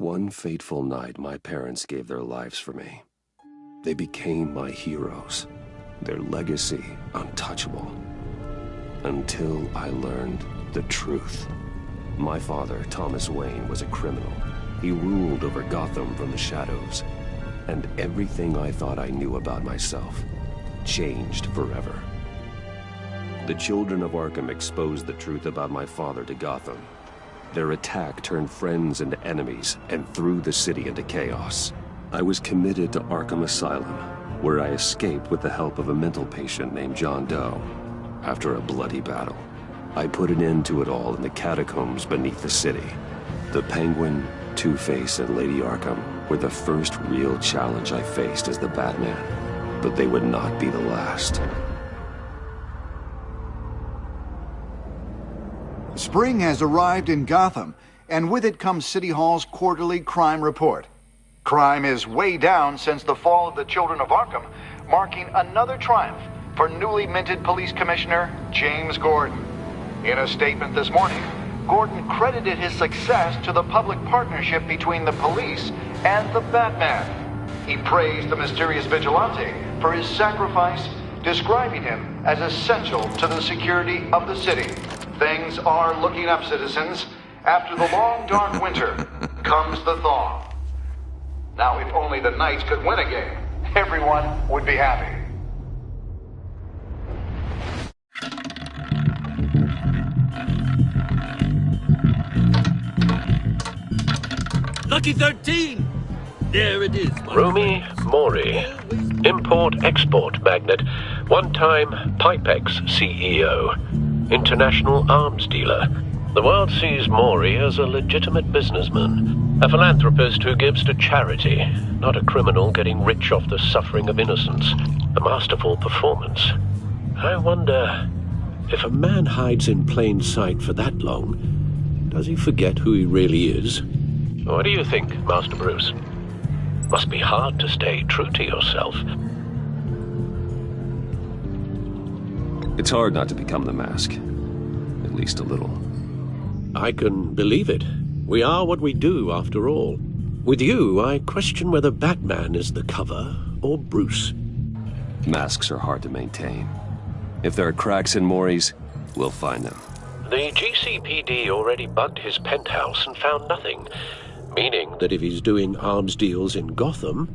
One fateful night, my parents gave their lives for me. They became my heroes, their legacy untouchable. Until I learned the truth. My father, Thomas Wayne, was a criminal. He ruled over Gotham from the shadows. And everything I thought I knew about myself changed forever. The children of Arkham exposed the truth about my father to Gotham. Their attack turned friends into enemies and threw the city into chaos. I was committed to Arkham Asylum, where I escaped with the help of a mental patient named John Doe. After a bloody battle, I put an end to it all in the catacombs beneath the city. The Penguin, Two-Face, and Lady Arkham were the first real challenge I faced as the Batman, but they would not be the last. Spring has arrived in Gotham, and with it comes City Hall's quarterly crime report. Crime is way down since the fall of the Children of Arkham, marking another triumph for newly minted Police Commissioner James Gordon. In a statement this morning, Gordon credited his success to the public partnership between the police and the Batman. He praised the mysterious vigilante for his sacrifice, describing him as essential to the security of the city. Things are looking up, citizens. After the long, dark winter comes the thaw. Now, if only the Knights could win a game, everyone would be happy. Lucky 13! There it is. Rumi Mori, import-export magnate, one-time Pipex CEO, international arms dealer. The world sees Mori as a legitimate businessman, a philanthropist who gives to charity, not a criminal getting rich off the suffering of innocence. A masterful performance. I wonder, if a man hides in plain sight for that long, does he forget who he really is? What do you think, Master Bruce? Must be hard to stay true to yourself. It's hard not to become the Mask. At least a little. I can believe it. We are what we do, after all. With you, I question whether Batman is the cover or Bruce. Masks are hard to maintain. If there are cracks in Mori's, we'll find them. The GCPD already bugged his penthouse and found nothing. Meaning that if he's doing arms deals in Gotham...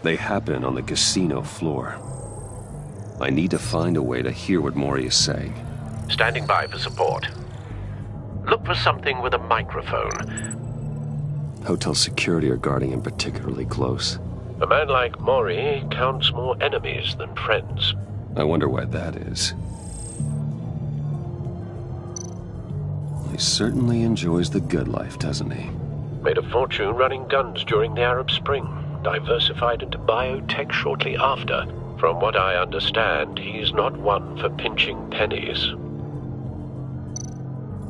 They happen on the casino floor. I need to find a way to hear what Mori is saying. Standing by for support. Look for something with a microphone. Hotel security are guarding him particularly close. A man like Mori counts more enemies than friends. I wonder why that is. He certainly enjoys the good life, doesn't he? Made a fortune running guns during the Arab Spring. Diversified into biotech shortly after. From what I understand, he's not one for pinching pennies.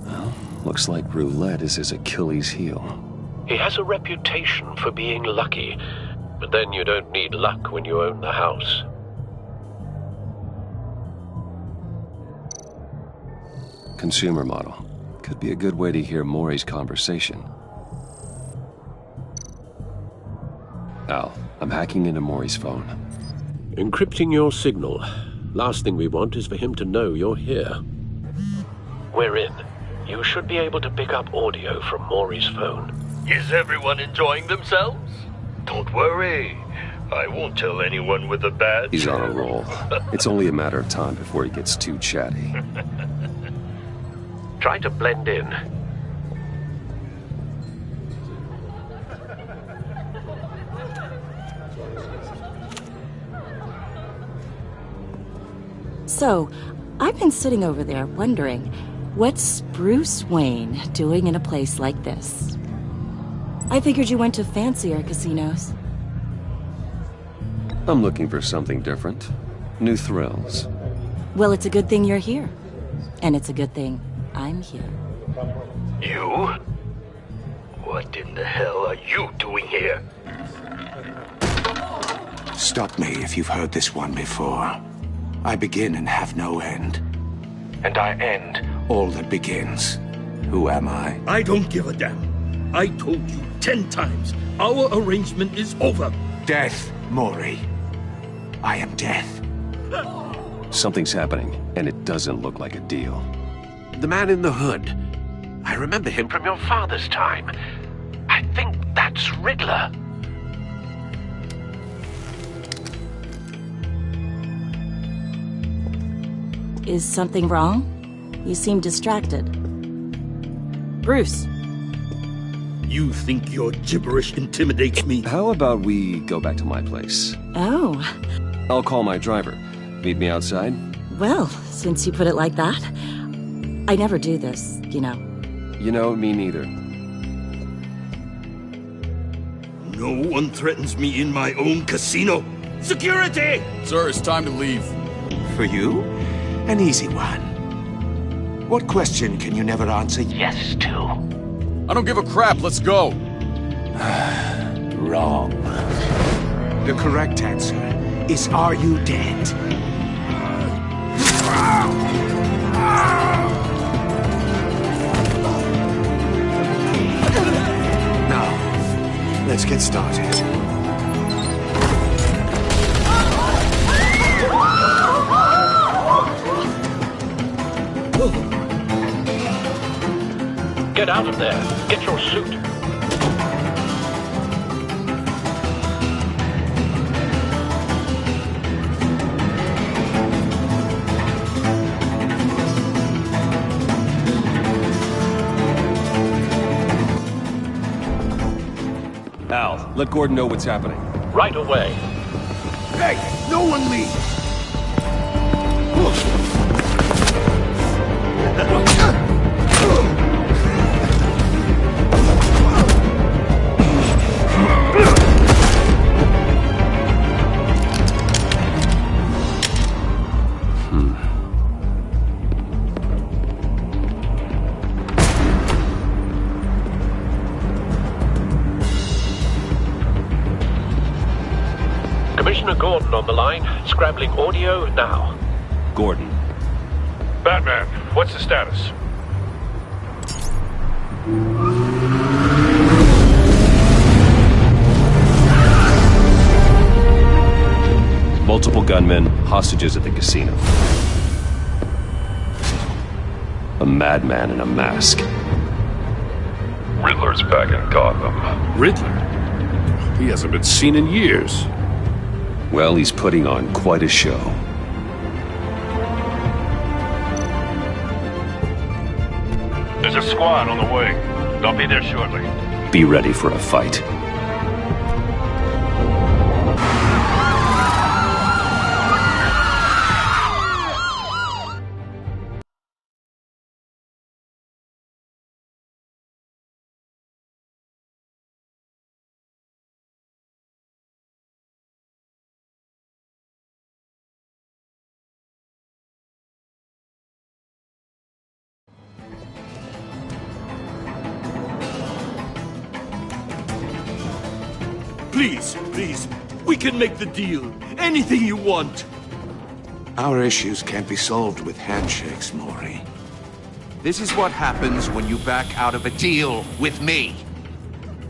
Well, looks like roulette is his Achilles heel. He has a reputation for being lucky, but then you don't need luck when you own the house. Consumer model. Could be a good way to hear Mori's conversation. Al, I'm hacking into Mori's phone. Encrypting your signal. Last thing we want is for him to know you're here. We're in. You should be able to pick up audio from Mori's phone. Is everyone enjoying themselves? Don't worry. I won't tell anyone with a badge. He's on a roll. It's only a matter of time before he gets too chatty. Try to blend in. So, I've been sitting over there wondering, what's Bruce Wayne doing in a place like this? I figured you went to fancier casinos. I'm looking for something different. New thrills. Well, it's a good thing you're here. And it's a good thing I'm here. You? What in the hell are you doing here? Stop me if you've heard this one before. I begin and have no end. And I end all that begins. Who am I? I don't give a damn. I told you 10 times. Our arrangement is over. Death, Maury. I am death. Something's happening, and it doesn't look like a deal. The man in the hood. I remember him from your father's time. I think that's Riddler. Is something wrong? You seem distracted. Bruce. You think your gibberish intimidates me? How about we go back to my place? Oh. I'll call my driver. Meet me outside? Well, since you put it like that. I never do this, you know. You know, me neither. No one threatens me in my own casino. Security! Sir, it's time to leave. For you? An easy one. What question can you never answer yes to? I don't give a crap, let's go. Wrong. The correct answer is, are you dead? Now, let's get started. Get out of there. Get your suit. Al, let Gordon know what's happening. Right away. Hey, no one leave! Commissioner Gordon on the line. Scrambling audio now. Gordon. Batman, what's the status? Multiple gunmen, hostages at the casino. A madman in a mask. Riddler's back in Gotham. Riddler? He hasn't been seen in years. Well, he's putting on quite a show. There's a squad on the way. They'll be there shortly. Be ready for a fight. Please, please. We can make the deal. Anything you want. Our issues can't be solved with handshakes, Maury. This is what happens when you back out of a deal with me.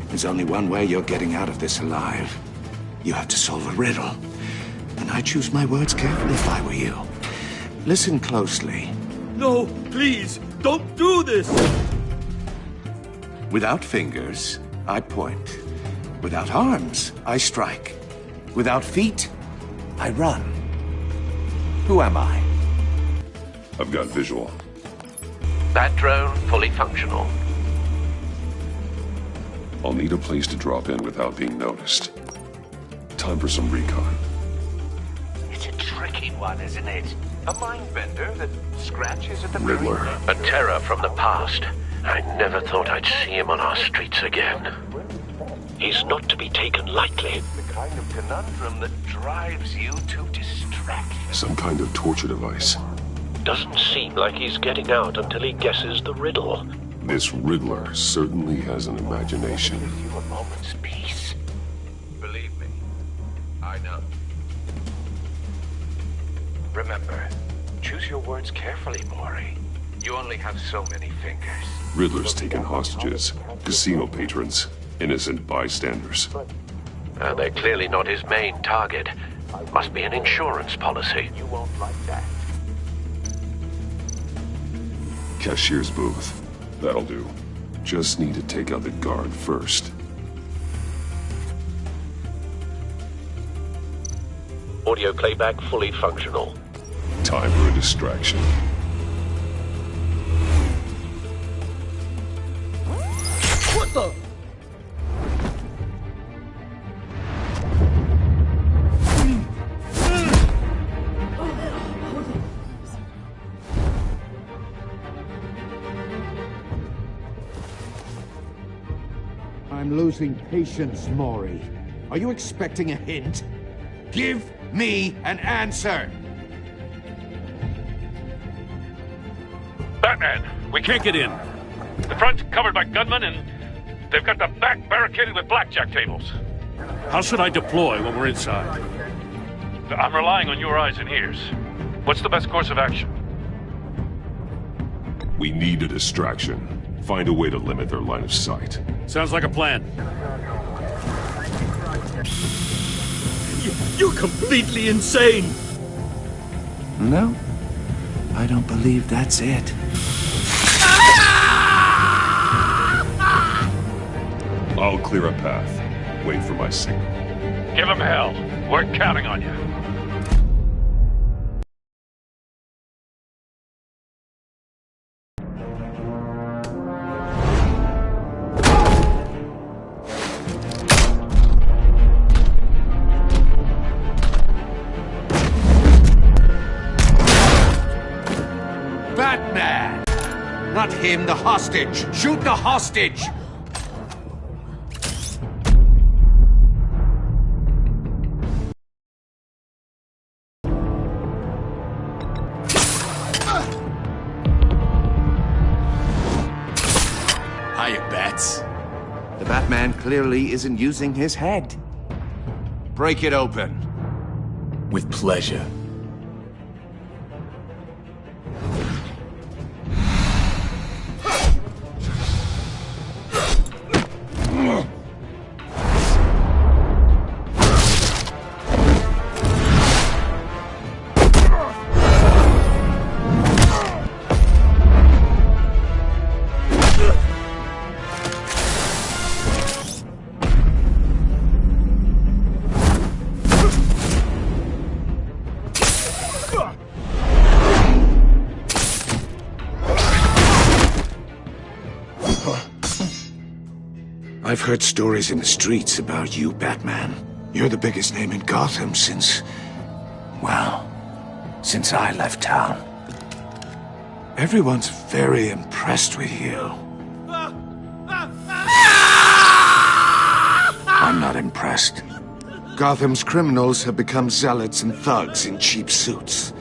There's only one way you're getting out of this alive. You have to solve a riddle. And I choose my words carefully if I were you. Listen closely. No, please, don't do this. Without fingers, I point. Without arms, I strike. Without feet, I run. Who am I? I've got visual. That drone fully functional. I'll need a place to drop in without being noticed. Time for some recon. It's a tricky one, isn't it? A mind bender that scratches at the Riddler. A terror from the past. I never thought I'd see him on our streets again. He's not to be taken lightly. The kind of conundrum that drives you to distraction. Some kind of torture device. Doesn't seem like he's getting out until he guesses the riddle. This Riddler certainly has an imagination. Give you a moment's peace. Believe me, I know. Remember, choose your words carefully, Maury. You only have so many fingers. Riddler's taken hostages, casino patrons, innocent bystanders. They're clearly not his main target. Must be an insurance policy. You won't like that. Cashier's booth. That'll do. Just need to take out the guard first. Audio playback fully functional. Time for a distraction. What the? I'm losing patience, Maury. Are you expecting a hint? Give me an answer! Batman, we can't get in. The front's covered by gunmen, and they've got the back barricaded with blackjack tables. How should I deploy when we're inside? I'm relying on your eyes and ears. What's the best course of action? We need a distraction. Find a way to limit their line of sight. Sounds like a plan. You're completely insane! No, I don't believe that's it. I'll clear a path. Wait for my signal. Give him hell. We're counting on you. Batman! Not him, the hostage! Shoot the hostage! Hiya, Bats. The Batman clearly isn't using his head. Break it open. With pleasure. I've heard stories in the streets about you, Batman. You're the biggest name in Gotham since... well, since I left town. Everyone's very impressed with you. I'm not impressed. Gotham's criminals have become zealots and thugs in cheap suits.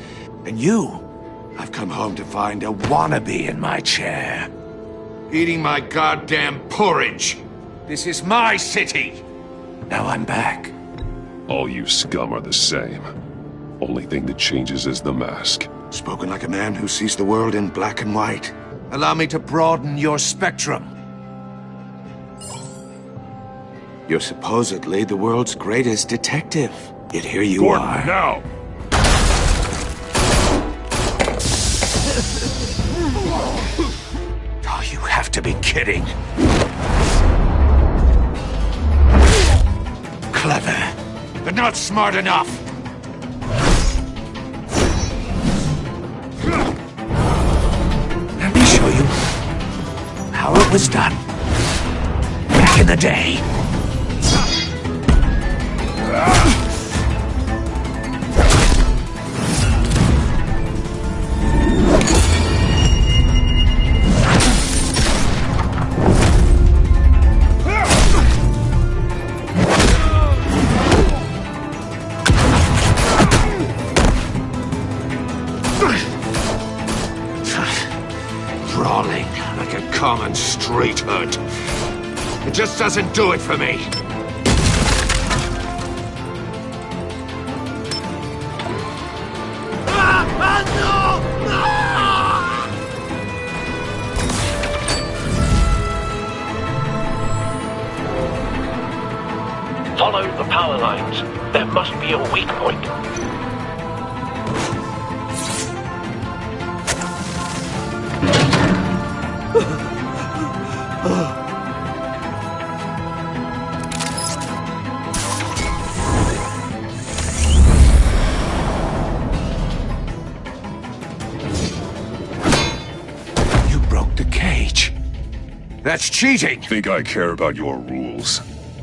And you, I've come home to find a wannabe in my chair. Eating my goddamn porridge. This is my city! Now I'm back. All you scum are the same. Only thing that changes is the mask. Spoken like a man who sees the world in black and white. Allow me to broaden your spectrum. You're supposedly the world's greatest detective. Yet here you Gordon, are. now! Oh, you have to be kidding. Clever, but not smart enough. Let me show you how it was done back in the day. Brawling like a common street hood. It just doesn't do it for me. Follow the power lines. There must be a weak point. You broke the cage. That's cheating! Think I care about your rules?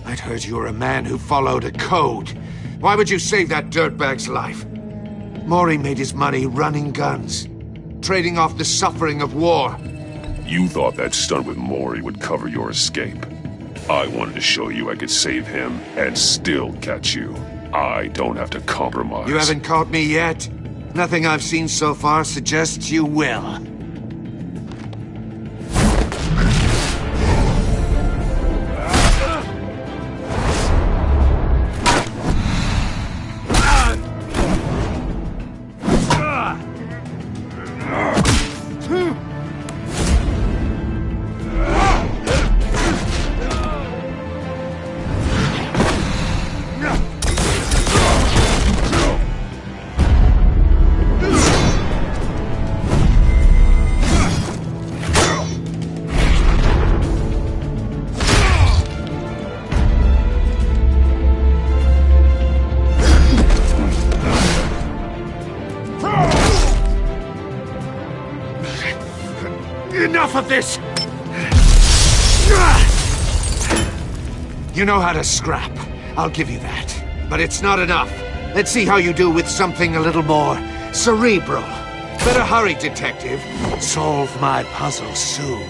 I'd heard you were a man who followed a code. Why would you save that dirtbag's life? Maury made his money running guns, trading off the suffering of war. You thought that stunt with Maury would cover your escape. I wanted to show you I could save him and still catch you. I don't have to compromise. You haven't caught me yet. Nothing I've seen so far suggests you will. Enough of this! You know how to scrap. I'll give you that. But it's not enough. Let's see how you do with something a little more cerebral. Better hurry, detective. Solve my puzzle soon.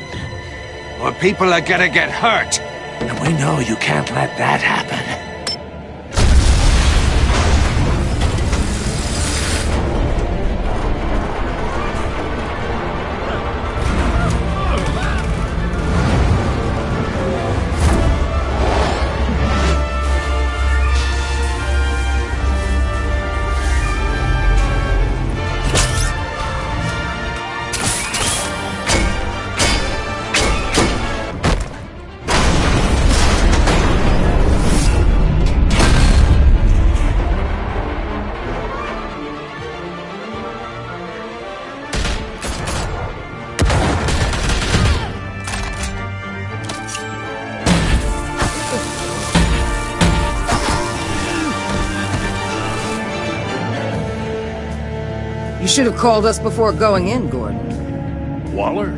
Or people are gonna get hurt. And we know you can't let that happen. You should have called us before going in, Gordon. Waller?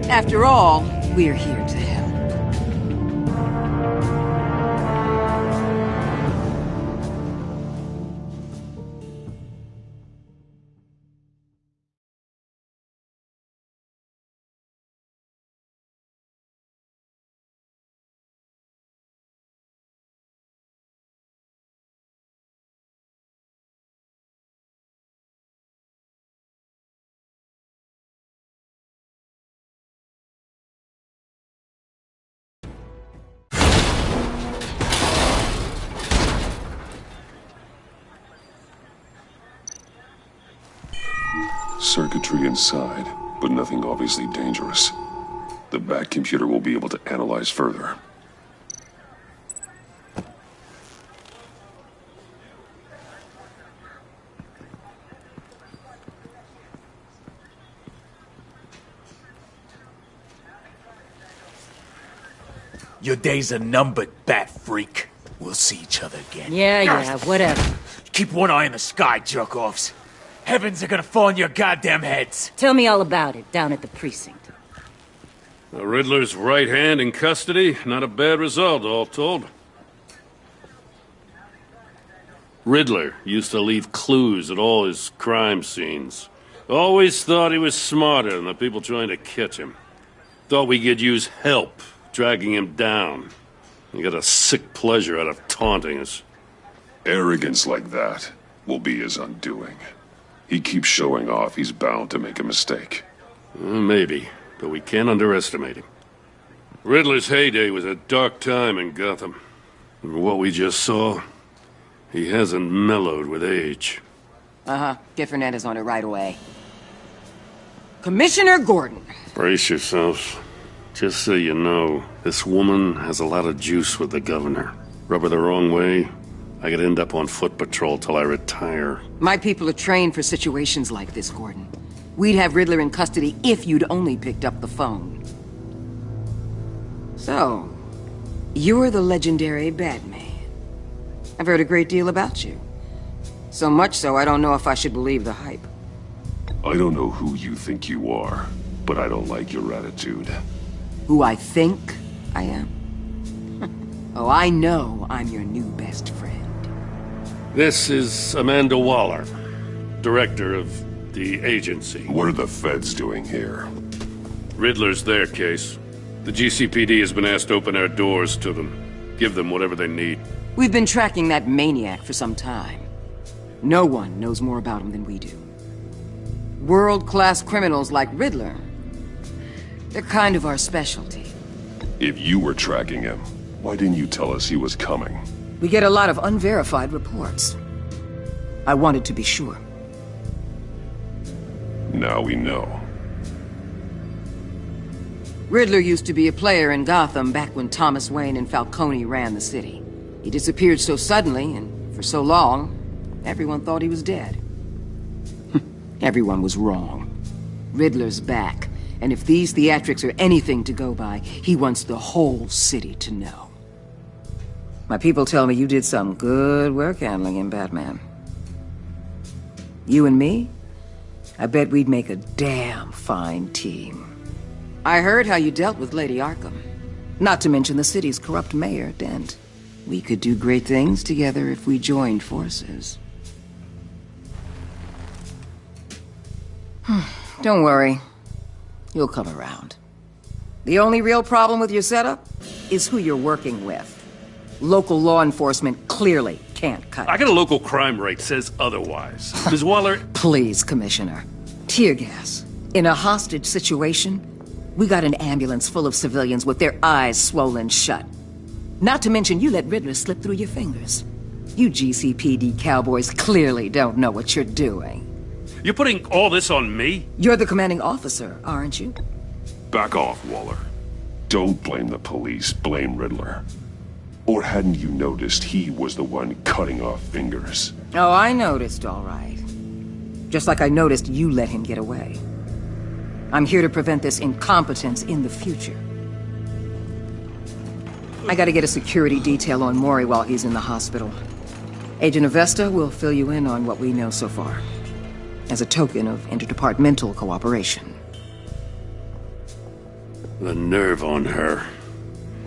After all, we're here to help. Circuitry inside, but nothing obviously dangerous. The back computer will be able to analyze further. Your days are numbered, bat freak. We'll see each other again. Yeah, whatever. Keep one eye in the sky, jerk-offs. Heavens are gonna fall on your goddamn heads. Tell me all about it down at the precinct. The Riddler's right hand in custody. Not a bad result, all told. Riddler used to leave clues at all his crime scenes. Always thought he was smarter than the people trying to catch him. Thought we could use help dragging him down. He got a sick pleasure out of taunting us. Arrogance like that will be his undoing. He keeps showing off, he's bound to make a mistake. Maybe, but we can't underestimate him. Riddler's heyday was a dark time in Gotham. And what we just saw, he hasn't mellowed with age. Get Fernandez on it right away. Commissioner Gordon. Brace yourselves. Just so you know, this woman has a lot of juice with the governor. Rub her the wrong way, I could end up on foot patrol till I retire. My people are trained for situations like this, Gordon. We'd have Riddler in custody if you'd only picked up the phone. So, you're the legendary Batman. I've heard a great deal about you. So much so, I don't know if I should believe the hype. I don't know who you think you are, but I don't like your attitude. Who I think I am? Oh, I know I'm your new best friend. This is Amanda Waller, director of the agency. What are the feds doing here? Riddler's their case. The GCPD has been asked to open our doors to them. Give them whatever they need. We've been tracking that maniac for some time. No one knows more about him than we do. World-class criminals like Riddler. They're kind of our specialty. If you were tracking him, why didn't you tell us he was coming? We get a lot of unverified reports. I wanted to be sure. Now we know. Riddler used to be a player in Gotham back when Thomas Wayne and Falcone ran the city. He disappeared so suddenly and for so long, everyone thought he was dead. Everyone was wrong. Riddler's back, and if these theatrics are anything to go by, he wants the whole city to know. My people tell me you did some good work handling him, Batman. You and me? I bet we'd make a damn fine team. I heard how you dealt with Lady Arkham. Not to mention the city's corrupt mayor, Dent. We could do great things together if we joined forces. Don't worry. You'll come around. The only real problem with your setup is who you're working with. Local law enforcement clearly can't cut it. I got a local crime rate says otherwise. Ms. Waller... Please, Commissioner. Tear gas. In a hostage situation, we got an ambulance full of civilians with their eyes swollen shut. Not to mention you let Riddler slip through your fingers. You GCPD cowboys clearly don't know what you're doing. You're putting all this on me? You're the commanding officer, aren't you? Back off, Waller. Don't blame the police, blame Riddler. Or hadn't you noticed he was the one cutting off fingers? Oh, I noticed, all right. Just like I noticed you let him get away. I'm here to prevent this incompetence in the future. I gotta get a security detail on Maury while he's in the hospital. Agent Avesta will fill you in on what we know so far, as a token of interdepartmental cooperation. The nerve on her.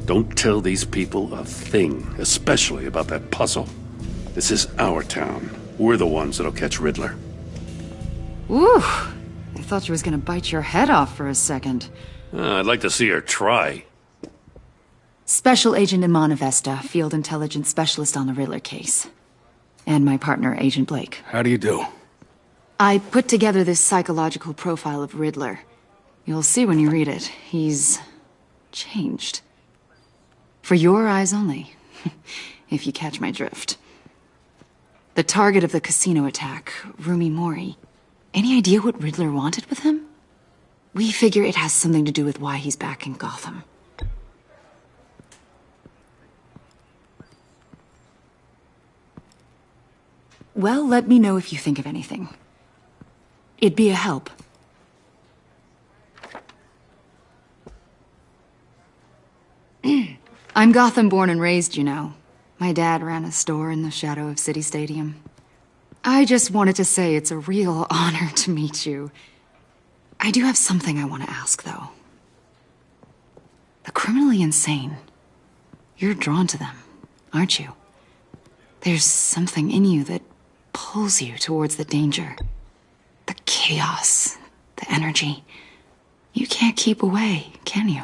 Don't tell these people a thing, especially about that puzzle. This is our town. We're the ones that'll catch Riddler. Ooh, I thought you was gonna bite your head off for a second. I'd like to see her try. Special Agent Iman Avesta, Field Intelligence Specialist on the Riddler case. And my partner, Agent Blake. How do you do? I put together this psychological profile of Riddler. You'll see when you read it. He's changed. For your eyes only, if you catch my drift. The target of the casino attack, Rumi Mori. Any idea what Riddler wanted with him? We figure it has something to do with why he's back in Gotham. Well, let me know if you think of anything. It'd be a help. I'm Gotham born and raised, you know. My dad ran a store in the shadow of City Stadium. I just wanted to say it's a real honor to meet you. I do have something I want to ask, though. The criminally insane. You're drawn to them, aren't you? There's something in you that pulls you towards the danger. The chaos, the energy. You can't keep away, can you?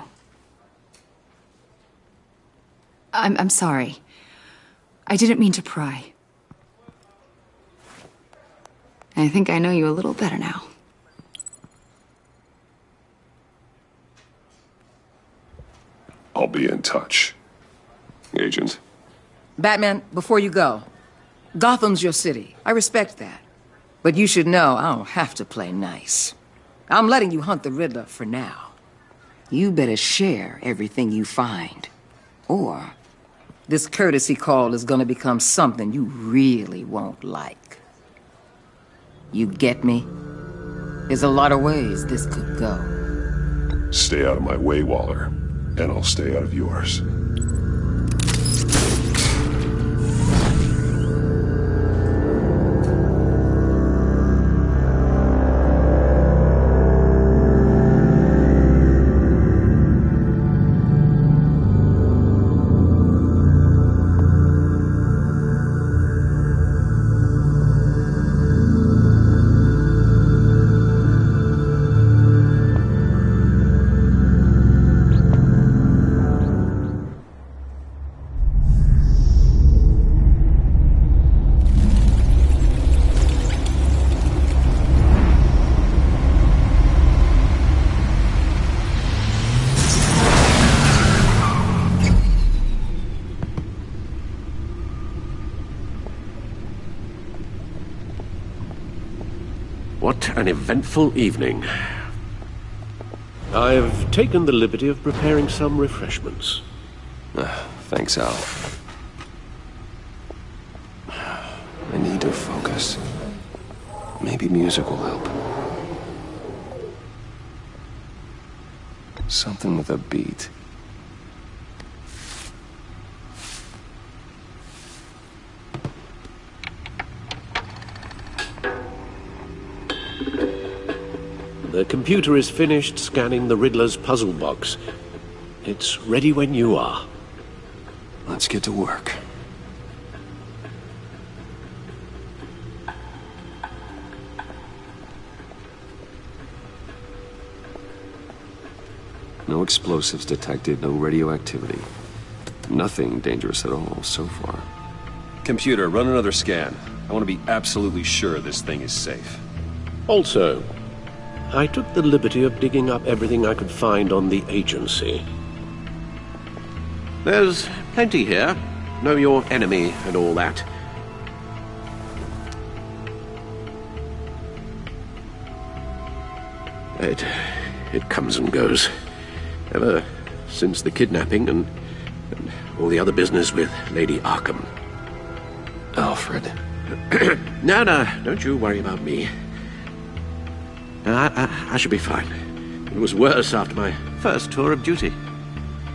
I'm sorry. I didn't mean to pry. I think I know you a little better now. I'll be in touch. Agent. Batman, before you go, Gotham's your city. I respect that. But you should know I don't have to play nice. I'm letting you hunt the Riddler for now. You better share everything you find. Or This courtesy call is gonna become something you really won't like. You get me? There's a lot of ways this could go. Stay out of my way, Waller, and I'll stay out of yours. What an eventful evening. I've taken the liberty of preparing some refreshments. Thanks, Al. I need to focus. Maybe music will help. Something with a beat. The computer is finished scanning the Riddler's puzzle box. It's ready when you are. Let's get to work. No explosives detected, no radioactivity. Nothing dangerous at all so far. Computer, run another scan. I want to be absolutely sure this thing is safe. Also, I took the liberty of digging up everything I could find on the agency. There's plenty here. Know your enemy and all that. It comes and goes. Ever since the kidnapping and all the other business with Lady Arkham. Alfred. No, don't you worry about me. I should be fine. It was worse after my first tour of duty.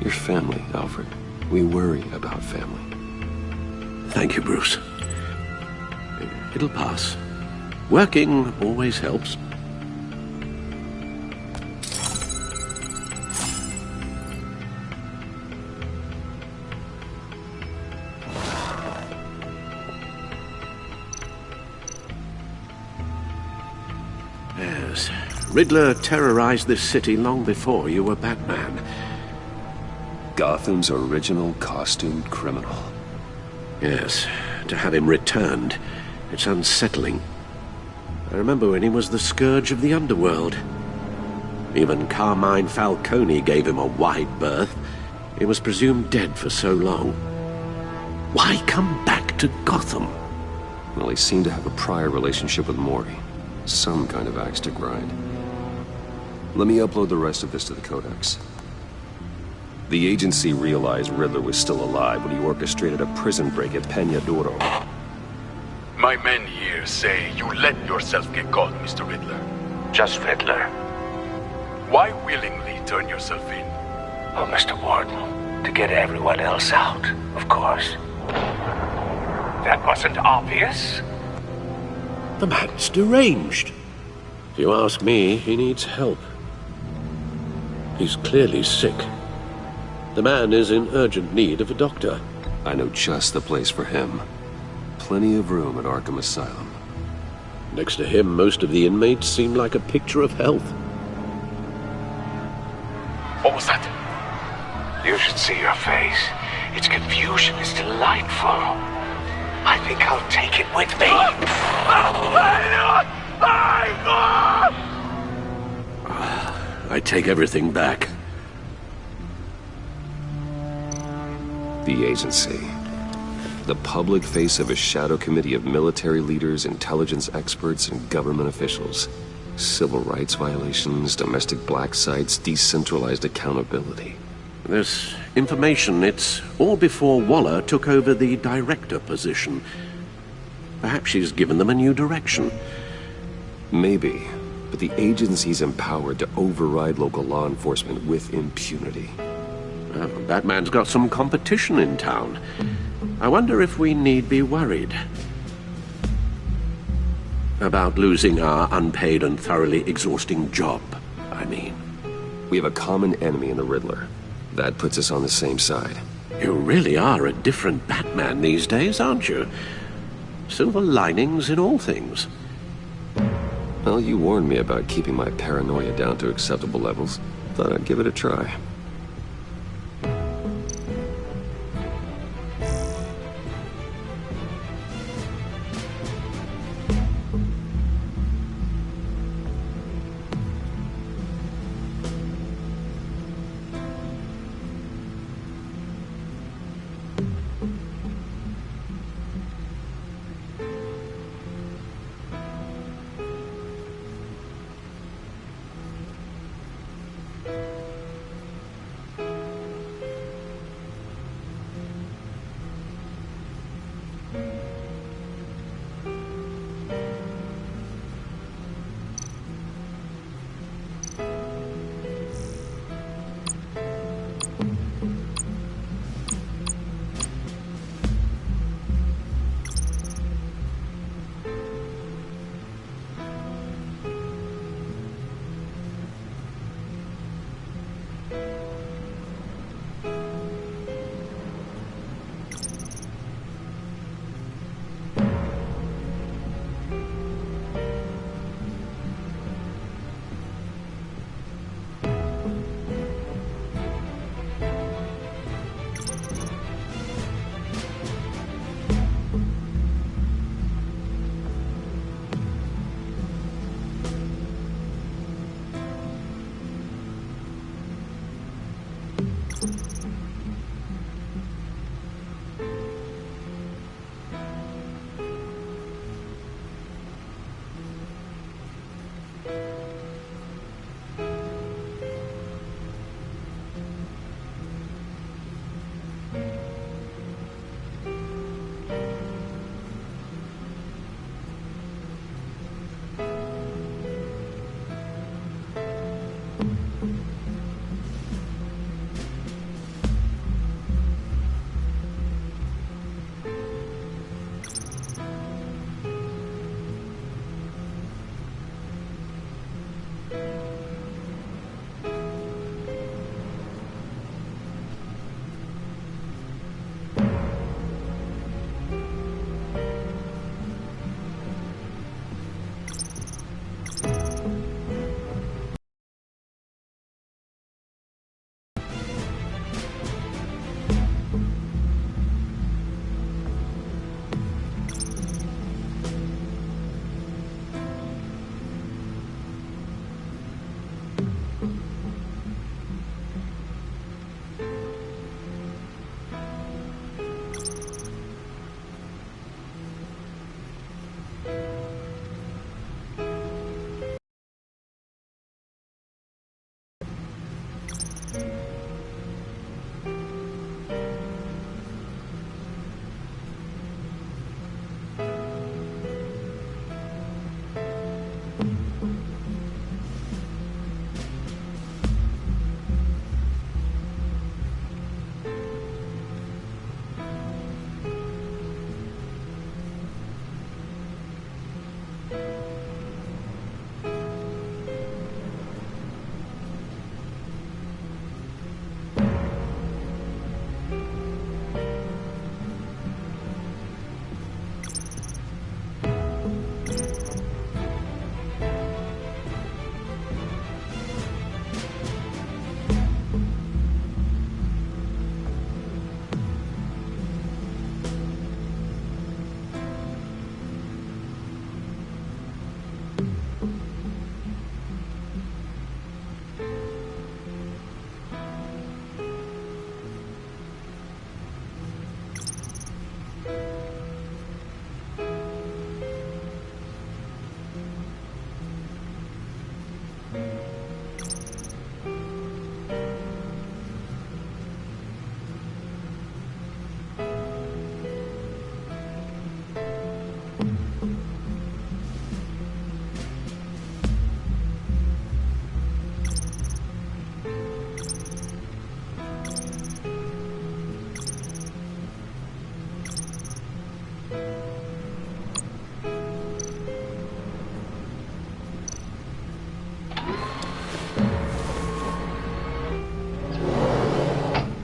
Your family, Alfred. We worry about family. Thank you, Bruce. It'll pass. Working always helps. Yes, Riddler terrorized this city long before you were Batman. Gotham's original costumed criminal. Yes, to have him returned, it's unsettling. I remember when he was the scourge of the underworld. Even Carmine Falcone gave him a wide berth. He was presumed dead for so long. Why come back to Gotham? Well, he seemed to have a prior relationship with Mori. Some kind of axe to grind. Let me upload the rest of this to the Codex. The agency realized Riddler was still alive when he orchestrated a prison break at Peña Duro. My men here say you let yourself get caught, Mr. Riddler. Just Riddler. Why willingly turn yourself in? Oh, Mr. Warden, to get everyone else out, of course. That wasn't obvious. The man's deranged. If you ask me, he needs help. He's clearly sick. The man is in urgent need of a doctor. I know just the place for him. Plenty of room at Arkham Asylum. Next to him, most of the inmates seem like a picture of health. What was that? You should see your face. Its confusion is delightful. I think I'll take it with me. I take everything back. The agency. The public face of a shadow committee of military leaders, intelligence experts, and government officials. Civil rights violations, domestic black sites, decentralized accountability. There's information. It's all before Waller took over the director position. Perhaps she's given them a new direction. Maybe, but the agency's empowered to override local law enforcement with impunity. Batman's got some competition in town. I wonder if we need be worried about losing our unpaid and thoroughly exhausting job, I mean. We have a common enemy in the Riddler. That puts us on the same side. You really are a different Batman these days, aren't you? Silver linings in all things. Well, you warned me about keeping my paranoia down to acceptable levels. Thought I'd give it a try.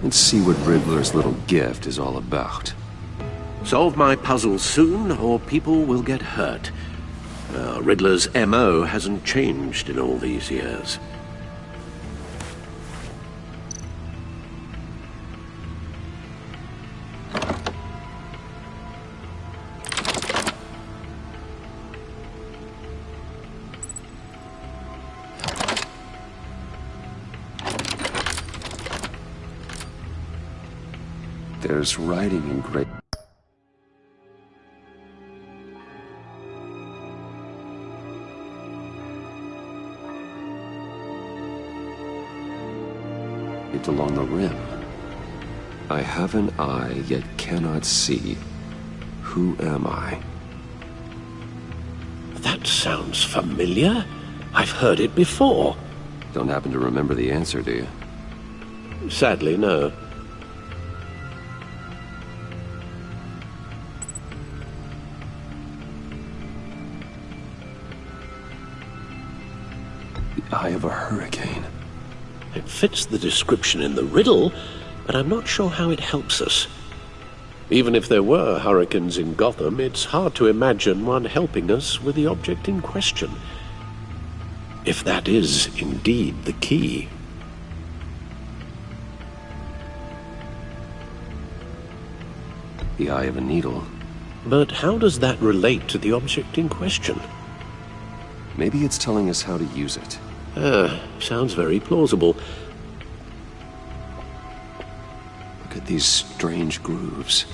and see what Riddler's little gift is all about. Solve my puzzle soon, or people will get hurt. Riddler's MO hasn't changed in all these years. There's writing in great... along the rim. I have an eye, yet cannot see. Who am I? That sounds familiar. I've heard it before. Don't happen to remember the answer, do you? Sadly, no. The eye of a hurricane. It fits the description in the riddle, but I'm not sure how it helps us. Even if there were hurricanes in Gotham, it's hard to imagine one helping us with the object in question. If that is indeed the key. The eye of a needle. But how does that relate to the object in question? Maybe it's telling us how to use it. Sounds very plausible. Look at these strange grooves.